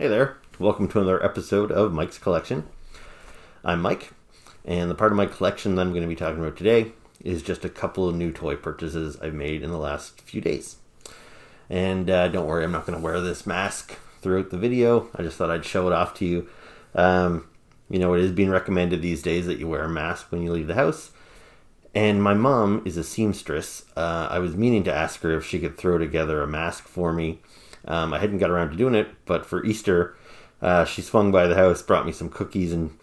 Hey there, welcome to another episode of Mike's Collection. I'm Mike, and the part of my collection that I'm going to be talking about today is just a couple of new toy purchases I've made in the last few days. And don't worry, I'm not going to wear this mask throughout the video. I just thought I'd show it off to you. It is being recommended these days that you wear a mask when you leave the house. And my mom is a seamstress. I was meaning to ask her if she could throw together a mask for me. I hadn't got around to doing it, but for Easter, she swung by the house, brought me some cookies, and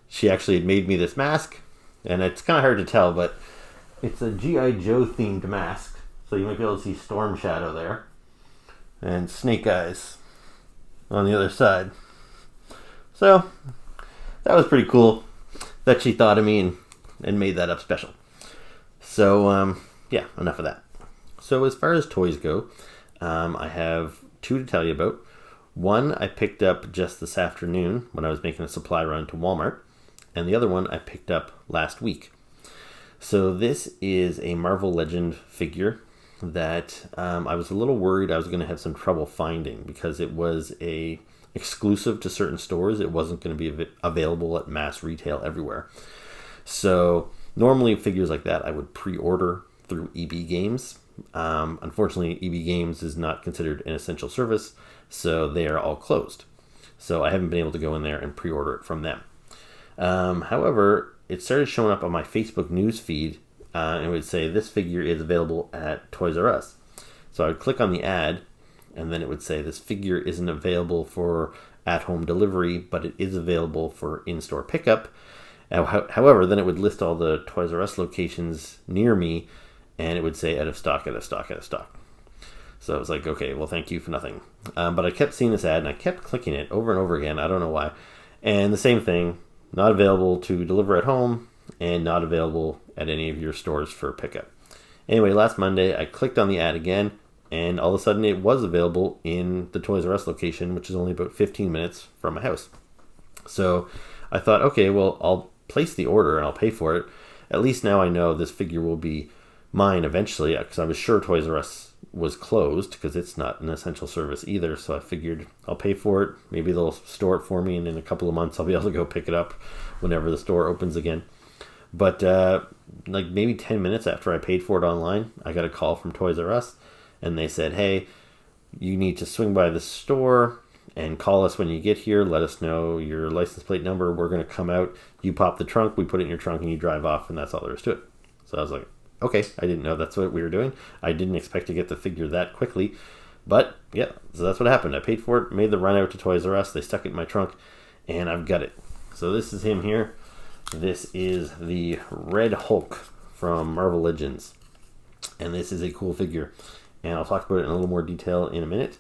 she actually had made me this mask. And it's kind of hard to tell, but it's a G.I. Joe themed mask. So you might be able to see Storm Shadow there. And Snake Eyes on the other side. So that was pretty cool that she thought of me and made that up special. So, enough of that. So as far as toys go, I have two to tell you about. One I picked up just this afternoon when I was making a supply run to Walmart, and the other one I picked up last week. So this is a Marvel Legend figure that I was a little worried I was going to have some trouble finding because it was a exclusive to certain stores. It wasn't going to be available at mass retail everywhere. So normally figures like that I would pre-order through EB Games. Unfortunately, EB Games is not considered an essential service, so they are all closed. So I haven't been able to go in there and pre-order it from them. However, it started showing up on my Facebook news feed, and it would say this figure is available at Toys R Us. So I would click on the ad, and then it would say this figure isn't available for at-home delivery, but it is available for in-store pickup. However, then it would list all the Toys R Us locations near me, and it would say out of stock, out of stock, out of stock. So I was like, okay, well, thank you for nothing. But I kept seeing this ad, and I kept clicking it over and over again. I don't know why. And the same thing, not available to deliver at home, and not available at any of your stores for pickup. Anyway, last Monday, I clicked on the ad again, and all of a sudden it was available in the Toys R Us location, which is only about 15 minutes from my house. So I thought, okay, well, I'll place the order and I'll pay for it. At least now I know this figure will be mine eventually, because I was sure Toys R Us was closed because it's not an essential service either. So I figured I'll pay for it. Maybe they'll store it for me, and in a couple of months I'll be able to go pick it up whenever the store opens again. But maybe 10 minutes after I paid for it online, I got a call from Toys R Us, and they said, hey, you need to swing by the store and call us when you get here. Let us know your license plate number. We're going to come out. You pop the trunk, we put it in your trunk, and you drive off, and that's all there is to it. So I was like, okay, I didn't know that's what we were doing. I didn't expect to get the figure that quickly. But, yeah, so that's what happened. I paid for it, made the run out to Toys R Us. They stuck it in my trunk, and I've got it. So this is him here. This is the Red Hulk from Marvel Legends. And this is a cool figure. And I'll talk about it in a little more detail in a minute.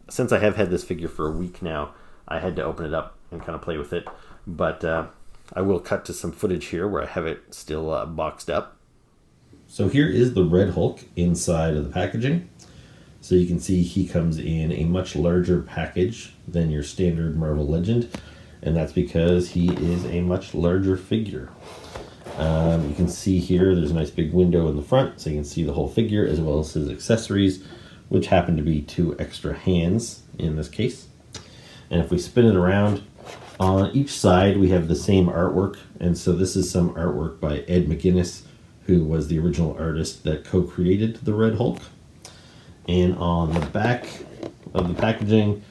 Since I have had this figure for a week now, I had to open it up and kind of play with it. But I will cut to some footage here where I have it still boxed up. So here is the Red Hulk inside of the packaging. So you can see he comes in a much larger package than your standard Marvel Legend. And that's because he is a much larger figure. You can see here there's a nice big window in the front, so you can see the whole figure as well as his accessories, which happen to be 2 extra hands in this case. And if we spin it around, on each side we have the same artwork, and so this is some artwork by Ed McGuinness, who was the original artist that co-created the Red Hulk. And on the back of the packaging,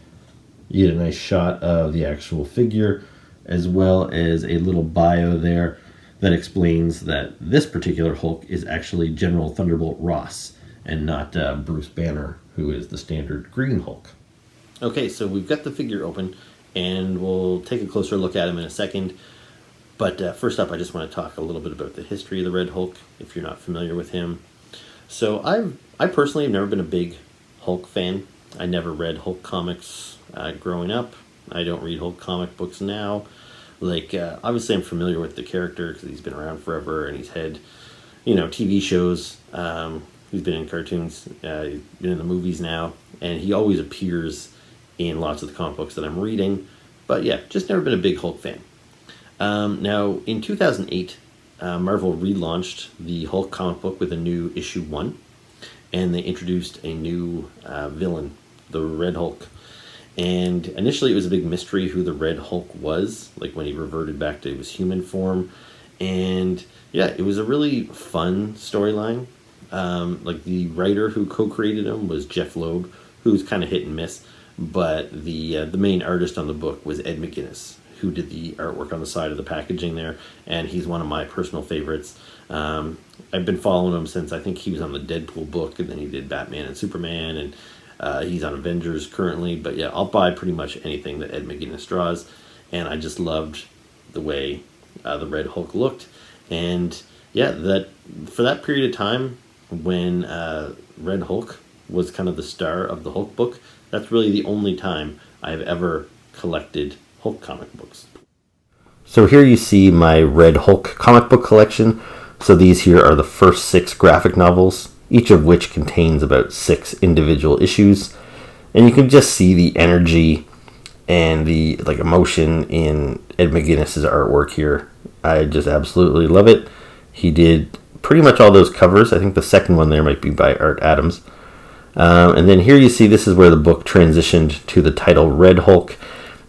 you get a nice shot of the actual figure, as well as a little bio there that explains that this particular Hulk is actually General Thunderbolt Ross, and not Bruce Banner, who is the standard Green Hulk. Okay, so we've got the figure open, and we'll take a closer look at him in a second. But first up, I just want to talk a little bit about the history of the Red Hulk, if you're not familiar with him. So I personally have never been a big Hulk fan. I never read Hulk comics growing up. I don't read Hulk comic books now. Obviously I'm familiar with the character because he's been around forever, and he's had, TV shows. He's been in cartoons, he's been in the movies now, and he always appears in lots of the comic books that I'm reading. But yeah, just never been a big Hulk fan. Now, in 2008, Marvel relaunched the Hulk comic book with a new issue 1, and they introduced a new villain, the Red Hulk. And initially it was a big mystery who the Red Hulk was, like when he reverted back to his human form. And yeah, it was a really fun storyline. Like the writer who co-created him was Jeff Loeb, who's kind of hit and miss. But the main artist on the book was Ed McGuinness, who did the artwork on the side of the packaging there, and he's one of my personal favorites. I've been following him since I think he was on the Deadpool book, and then he did Batman and Superman, and he's on Avengers currently. But yeah, I'll buy pretty much anything that Ed McGuinness draws, and I just loved the way the Red Hulk looked. And yeah, that for that period of time when Red Hulk was kind of the star of the Hulk book, that's really the only time I've ever collected Hulk comic books. So here you see my Red Hulk comic book collection. So these here are the first 6 graphic novels, each of which contains about 6 individual issues. And you can just see the energy and the emotion in Ed McGuinness's artwork here. I just absolutely love it. He did pretty much all those covers. I think the second one there might be by Art Adams. And then here you see this is where the book transitioned to the title Red Hulk,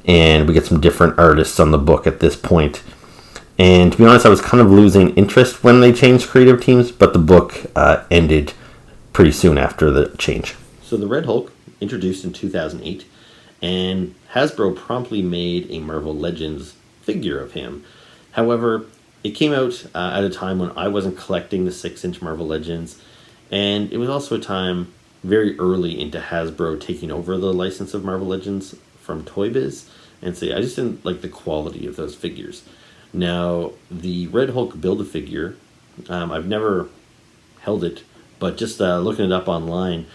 and we get some different artists on the book at this point. And to be honest, I was kind of losing interest when they changed creative teams, but the book ended pretty soon after the change. So the Red Hulk, introduced in 2008, and Hasbro promptly made a Marvel Legends figure of him. However, it came out at a time when I wasn't collecting the 6-inch Marvel Legends, and it was also a time very early into Hasbro taking over the license of Marvel Legends from Toy Biz, and so I just didn't like the quality of those figures. Now, the Red Hulk Build-A-Figure, I've never held it, but just looking it up online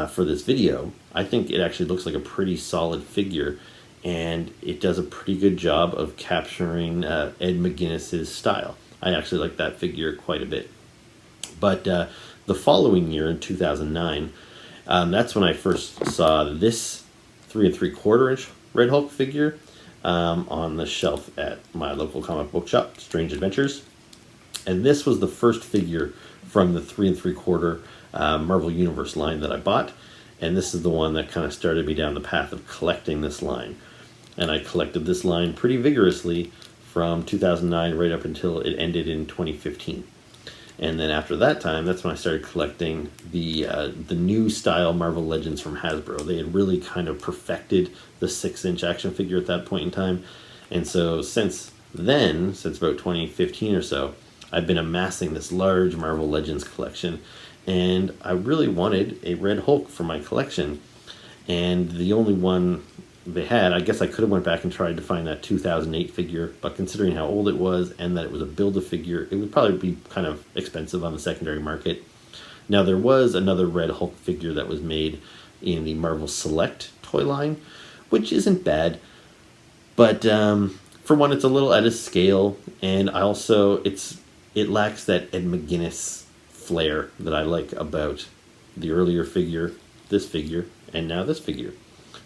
for this video, I think it actually looks like a pretty solid figure, and it does a pretty good job of capturing Ed McGuinness's style. I actually like that figure quite a bit. But the following year, in 2009, that's when I first saw this 3 3/4 inch Red Hulk figure on the shelf at my local comic book shop, Strange Adventures. And this was the first figure from the 3 3/4 Marvel Universe line that I bought. And this is the one that kind of started me down the path of collecting this line. And I collected this line pretty vigorously from 2009 right up until it ended in 2015. And then after that time, that's when I started collecting the new style Marvel Legends from Hasbro. They had really kind of perfected the 6-inch action figure at that point in time. And so since then, since about 2015 or so, I've been amassing this large Marvel Legends collection. And I really wanted a Red Hulk for my collection. And the only one they had, I guess I could have went back and tried to find that 2008 figure, but considering how old it was and that it was a Build-A-Figure, it would probably be kind of expensive on the secondary market. Now, there was another Red Hulk figure that was made in the Marvel Select toy line, which isn't bad, but for one, it's a little out of scale, and also it lacks that Ed McGuinness flair that I like about the earlier figure, this figure, and now this figure.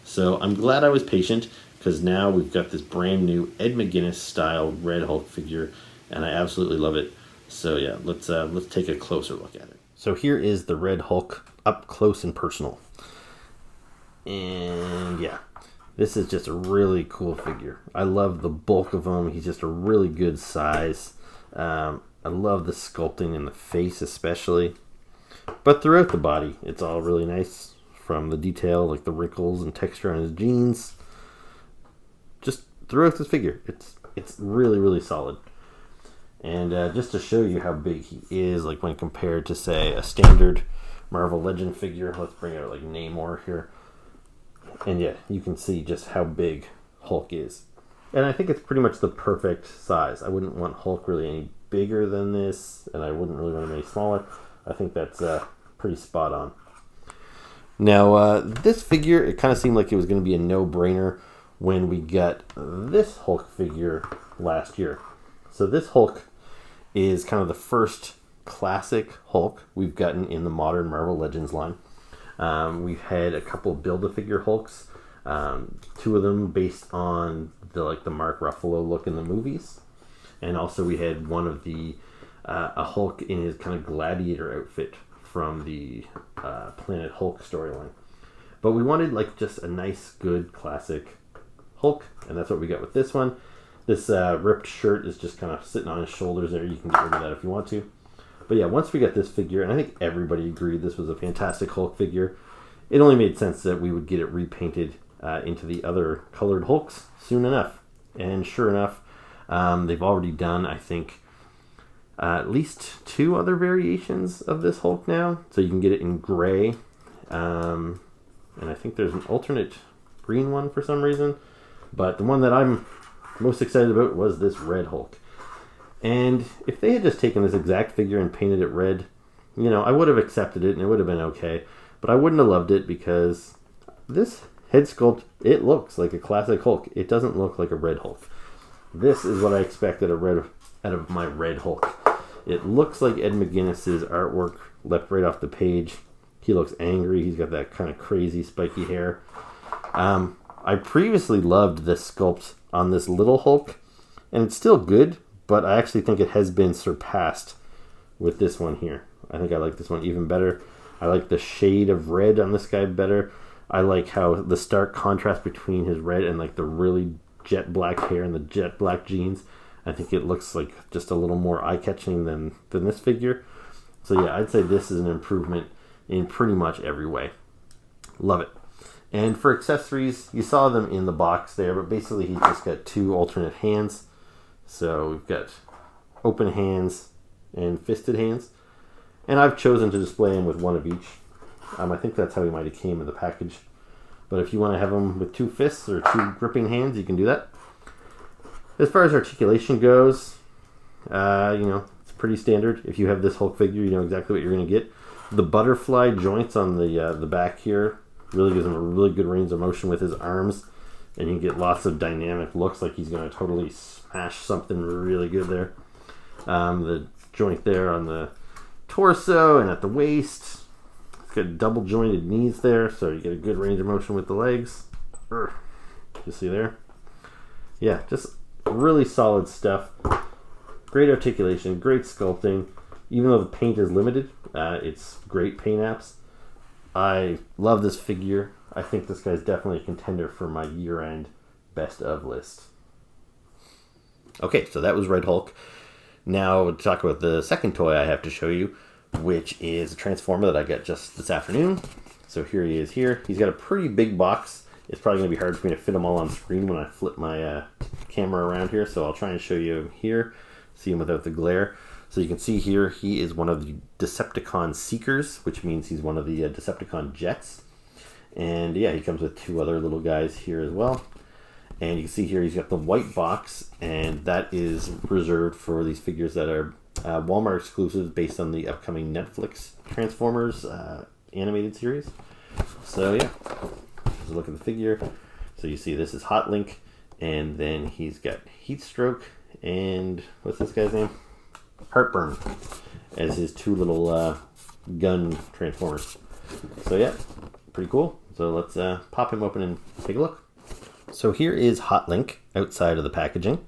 So I'm glad I was patient, because now we've got this brand new Ed McGuinness style Red Hulk figure, and I absolutely love it. So yeah, let's take a closer look at it. So here is the Red Hulk up close and personal. And yeah, this is just a really cool figure. I love the bulk of him. He's just a really good size. I love the sculpting in the face especially. But throughout the body, it's all really nice. From the detail, like the wrinkles and texture on his jeans, just throughout this figure, it's really, really solid. And just to show you how big he is, like when compared to, say, a standard Marvel Legend figure, let's bring out like Namor here, and yeah, you can see just how big Hulk is. And I think it's pretty much the perfect size. I wouldn't want Hulk really any bigger than this, and I wouldn't really want him any smaller. I think that's pretty spot on. Now, this figure, it kind of seemed like it was going to be a no-brainer when we got this Hulk figure last year. So this Hulk is kind of the first classic Hulk we've gotten in the modern Marvel Legends line. We've had a couple Build-A-Figure Hulks, 2 of them based on the Mark Ruffalo look in the movies. And also we had one of a Hulk in his kind of gladiator outfit from the Planet Hulk storyline. But we wanted like just a nice, good, classic Hulk, and that's what we got with this one. This ripped shirt is just kind of sitting on his shoulders there. You can get rid of that if you want to. But yeah, once we got this figure, and I think everybody agreed this was a fantastic Hulk figure, it only made sense that we would get it repainted into the other colored Hulks soon enough. And sure enough, they've already done, I think, at least 2 other variations of this Hulk now. So you can get it in gray, and I think there's an alternate green one for some reason. But the one that I'm most excited about was this red Hulk. And if they had just taken this exact figure and painted it red, you know, I would have accepted it and it would have been okay. But I wouldn't have loved it because this head sculpt, it looks like a classic Hulk. It doesn't look like a red Hulk. This is what I expected out of my red Hulk. It looks like Ed McGuinness's artwork leapt right off the page. He looks angry. He's got that kind of crazy spiky hair. I previously loved this sculpt on this little Hulk, and it's still good, but I actually think it has been surpassed with this one here. I think I like this one even better. I like the shade of red on this guy better. I like how the stark contrast between his red and like the really jet black hair and the jet black jeans. I think it looks like just a little more eye-catching than this figure. So yeah, I'd say this is an improvement in pretty much every way. Love it. And for accessories, you saw them in the box there, but basically he's just got 2 alternate hands. So we've got open hands and fisted hands. And I've chosen to display him with one of each. I think that's how he might have came in the package. But if you want to have him with 2 fists or 2 gripping hands, you can do that. As far as articulation goes, you know, it's pretty standard. If you have this Hulk figure, you know exactly what you're going to get. The butterfly joints on the back here really gives him a really good range of motion with his arms. And you get lots of dynamic looks like he's going to totally smash something really good there. The joint there on the torso and at the waist. It's got double jointed knees there, so you get a good range of motion with the legs. You see there? Yeah, just really solid stuff. Great articulation, great sculpting. Even though the paint is limited, it's great paint apps. I love this figure. I think this guy's definitely a contender for my year-end best of list. Okay, so that was Red Hulk. Now to talk about the second toy I have to show you, which is a Transformer that I got just this afternoon. So here he is here. He's got a pretty big box. It's probably going to be hard for me to fit them all on screen when I flip my camera around here, so I'll try and show you him here. See him without the glare. So you can see here, he is one of the Decepticon Seekers, which means he's one of the Decepticon Jets. And yeah, he comes with 2 other little guys here as well. And you can see here he's got the white box, and that is reserved for these figures that are Walmart exclusives based on the upcoming Netflix Transformers animated series. So yeah, let's look at the figure. So you see this is Hotlink, and then he's got Heatstroke, and what's this guy's name? Heartburn, as his 2 little gun Transformers. So yeah, pretty cool. So let's pop him open and take a look. So here is Hotlink outside of the packaging,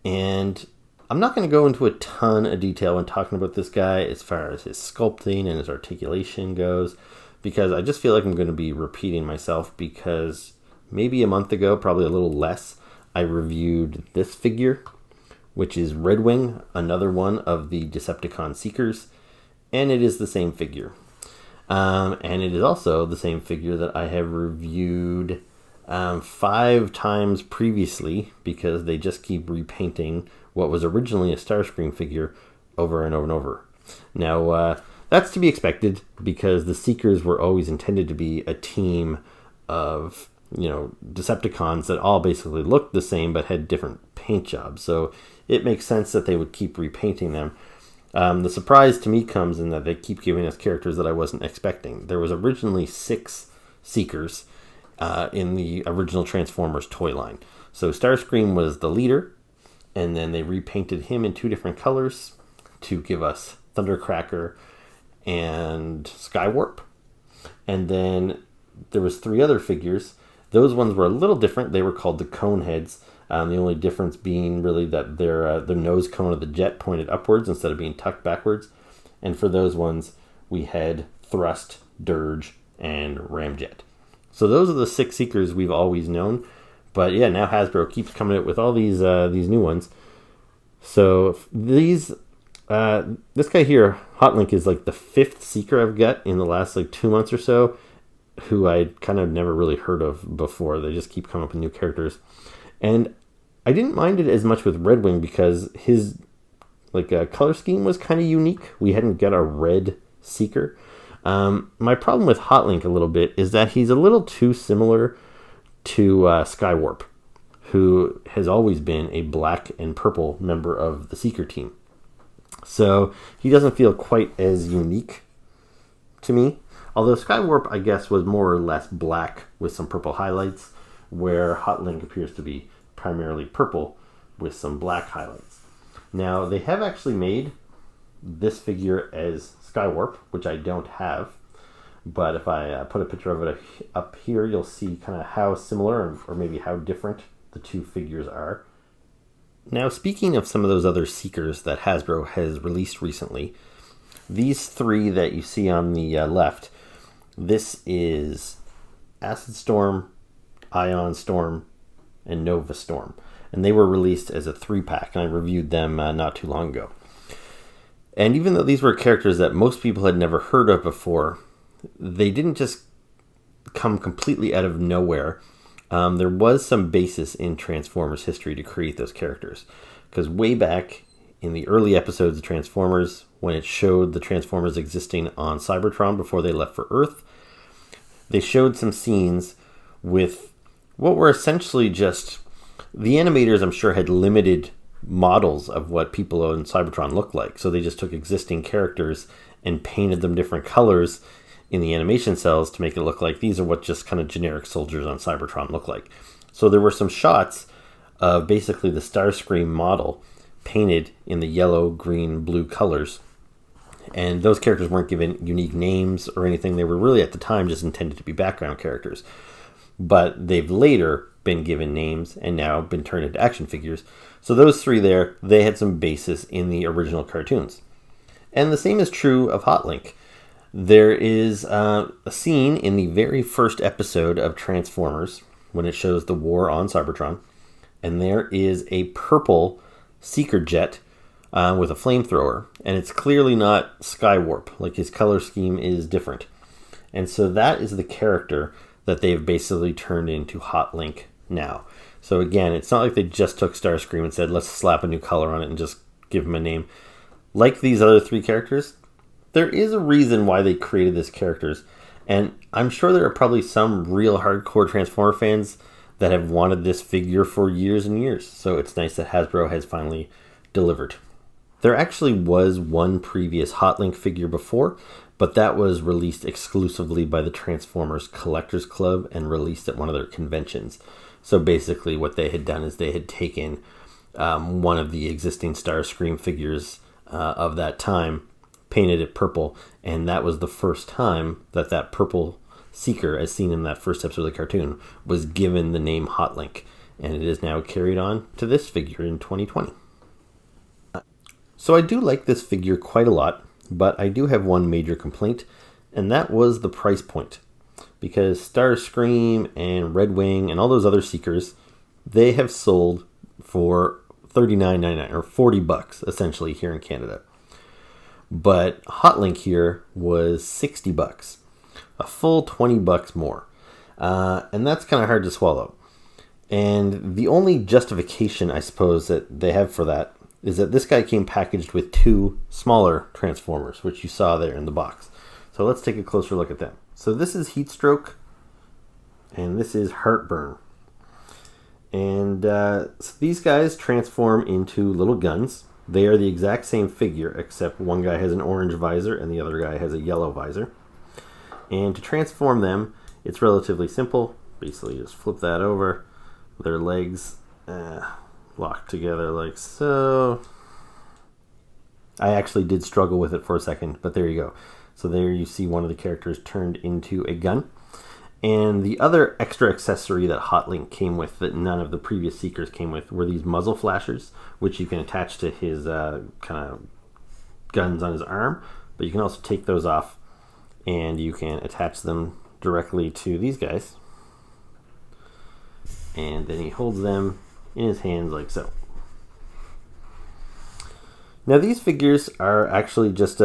and I'm not going to go into a ton of detail when talking about this guy as far as his sculpting and his articulation goes, because I just feel like I'm going to be repeating myself, because maybe a month ago, probably a little less, I reviewed this figure, which is Red Wing, another one of the Decepticon Seekers, and it is the same figure. And it is also the same figure that I have reviewed 5 times previously, because they just keep repainting what was originally a Starscream figure over and over and over. Now, that's to be expected, because the Seekers were always intended to be a team of, you know, Decepticons that all basically looked the same but had different paint jobs. So it makes sense that they would keep repainting them. The surprise to me comes in that they keep giving us characters that I wasn't expecting. There was originally 6 Seekers in the original Transformers toy line. So Starscream was the leader, and then they repainted him in 2 different colors to give us Thundercracker and Skywarp. And then there was 3 other figures. Those ones were a little different. They were called the Coneheads. The only difference being really that their nose cone of the jet pointed upwards instead of being tucked backwards. And for those ones, we had Thrust, Dirge, and Ramjet. So those are the 6 Seekers we've always known. But yeah, now Hasbro keeps coming out with all these new ones. So these, this guy here, Hotlink, is like the 5th Seeker I've got in the last like 2 months or so, who I kind of never really heard of before. They just keep coming up with new characters. And I didn't mind it as much with Red Wing because his color scheme was kind of unique. We hadn't got a red Seeker. My problem with Hotlink a little bit is that he's a little too similar to Skywarp, who has always been a black and purple member of the Seeker team. So he doesn't feel quite as unique to me. Although Skywarp, I guess, was more or less black with some purple highlights, where Hotlink appears to be primarily purple with some black highlights. Now, they have actually made this figure as Skywarp, which I don't have. But if I put a picture of it up here, you'll see kind of how similar or maybe how different the 2 figures are. Now, speaking of some of those other Seekers that Hasbro has released recently, these 3 that you see on the left, this is Acid Storm, Ion Storm, and Nova Storm. And they were released as a 3-pack, and I reviewed them not too long ago. And even though these were characters that most people had never heard of before, they didn't just come completely out of nowhere. There was some basis in Transformers history to create those characters. Because way back in the early episodes of Transformers, when it showed the Transformers existing on Cybertron before they left for Earth, they showed some scenes with what were essentially just... The animators, I'm sure, had limited models of what people on Cybertron looked like. So they just took existing characters and painted them different colors in the animation cells to make it look like these are what just kind of generic soldiers on Cybertron look like. So there were some shots of basically the Starscream model painted in the yellow, green, blue colors. And those characters weren't given unique names or anything. They were really at the time just intended to be background characters. But they've later been given names and now been turned into action figures. So those 3 there, they had some basis in the original cartoons. And the same is true of Hotlink. There is a scene in the very first episode of Transformers when it shows the war on Cybertron. And there is a purple Seeker jet with a flamethrower. And it's clearly not Skywarp. Like, his color scheme is different. And so that is the character that they've basically turned into Hotlink now. So again, it's not like they just took Starscream and said, let's slap a new color on it and just give him a name. Like these other 3 characters, there is a reason why they created these characters. And I'm sure there are probably some real hardcore Transformer fans that have wanted this figure for years and years. So it's nice that Hasbro has finally delivered. There actually was one previous Hotlink figure before, but that was released exclusively by the Transformers Collectors Club and released at one of their conventions. So basically what they had done is they had taken one of the existing Starscream figures of that time, painted it purple, and that was the first time that that purple Seeker, as seen in that first episode of the cartoon, was given the name Hotlink. And it is now carried on to this figure in 2020. So I do like this figure quite a lot, but I do have one major complaint, and that was the price point. Because Starscream and Red Wing and all those other Seekers, they have sold for $39.99 or $40 essentially here in Canada. But Hotlink here was $60, a full $20 more. And that's kind of hard to swallow. And the only justification, I suppose, that they have for that is that this guy came packaged with 2 smaller Transformers, which you saw there in the box. So let's take a closer look at them. So this is Heatstroke, and this is Heartburn. And so these guys transform into little guns. They are the exact same figure, except one guy has an orange visor and the other guy has a yellow visor. And to transform them, it's relatively simple. Basically, just flip that over. Their legs locked together like so. I actually did struggle with it for a second, but there you go. So there you see one of the characters turned into a gun. And the other extra accessory that Hotlink came with that none of the previous Seekers came with were these muzzle flashers, which you can attach to his kind of guns on his arm. But you can also take those off and you can attach them directly to these guys. and then he holds them in his hands like so. Now these figures are actually just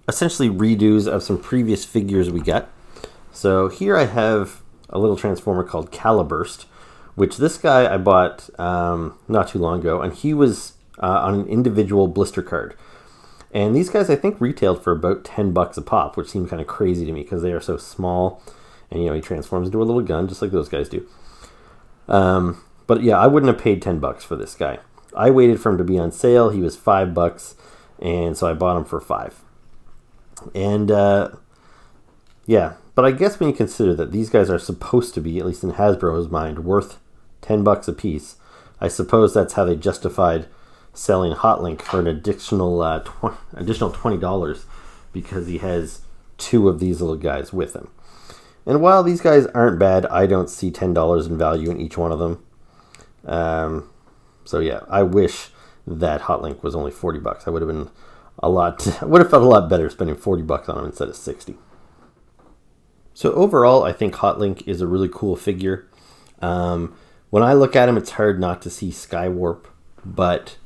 essentially redos of some previous figures we got. So here I have a little transformer called Caliburst, which this guy I bought not too long ago, and he was on an individual blister card. And these guys I think retailed for about $10 a pop, which seemed kind of crazy to me because they are so small, and he transforms into a little gun just like those guys do. But yeah, I wouldn't have paid $10 for this guy. I waited for him to be on sale. He was $5, and so I bought him for $5. And yeah, but I guess when you consider that these guys are supposed to be, at least in Hasbro's mind, worth $10 a piece, I suppose that's how they justified selling Hotlink for an additional $20 because he has 2 of these little guys with him. And while these guys aren't bad, I don't see $10 in value in each one of them. So yeah, I wish that Hotlink was only $40. I would have been would have felt a lot better spending $40 on him instead of $60. So overall, I think Hotlink is a really cool figure. When I look at him, it's hard not to see Skywarp, but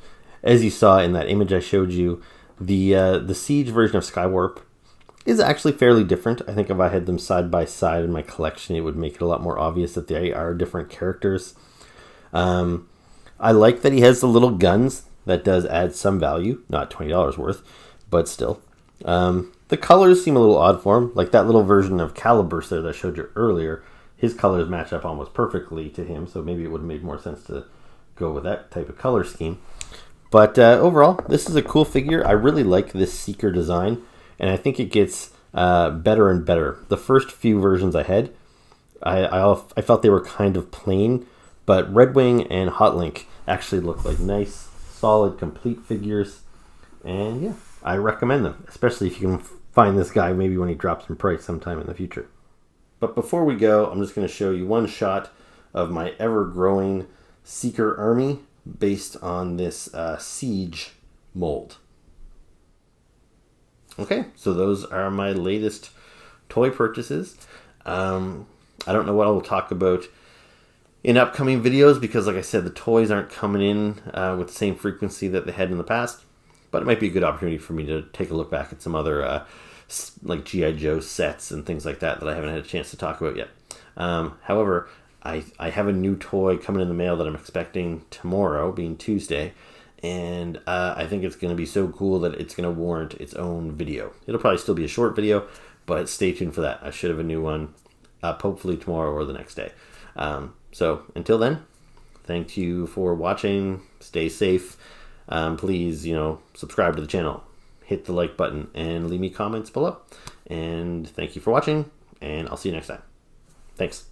as you saw in that image I showed you, the Siege version of Skywarp is actually fairly different. I think if I had them side by side in my collection, it would make it a lot more obvious that they are different characters. I like that he has the little guns. That does add some value, not $20 worth, but still. The colors seem a little odd for him, like that little version of Caliburst there that I showed you earlier. His colors match up almost perfectly to him, so maybe it would have made more sense to go with that type of color scheme. But overall, this is a cool figure. I really like this Seeker design, and I think it gets better and better. The first few versions I had, I felt they were kind of plain, but Red Wing and Hotlink actually look like nice, solid, complete figures. And yeah, I recommend them, especially if you can find this guy maybe when he drops in price sometime in the future. But before we go, I'm just going to show you one shot of my ever-growing Seeker army based on this Siege mold. Okay, so those are my latest toy purchases. I don't know what I'll talk about in upcoming videos because, like I said, the toys aren't coming in with the same frequency that they had in the past. But it might be a good opportunity for me to take a look back at some other like G.I. Joe sets and things like that I haven't had a chance to talk about yet. However, I have a new toy coming in the mail that I'm expecting tomorrow, being Tuesday, and I think it's going to be so cool that it's going to warrant its own video. It'll probably still be a short video, but stay tuned for that. I should have a new one up hopefully tomorrow or the next day. So until then, thank you for watching. Stay safe. Please, subscribe to the channel, hit the like button, and leave me comments below. And thank you for watching, and I'll see you next time. Thanks.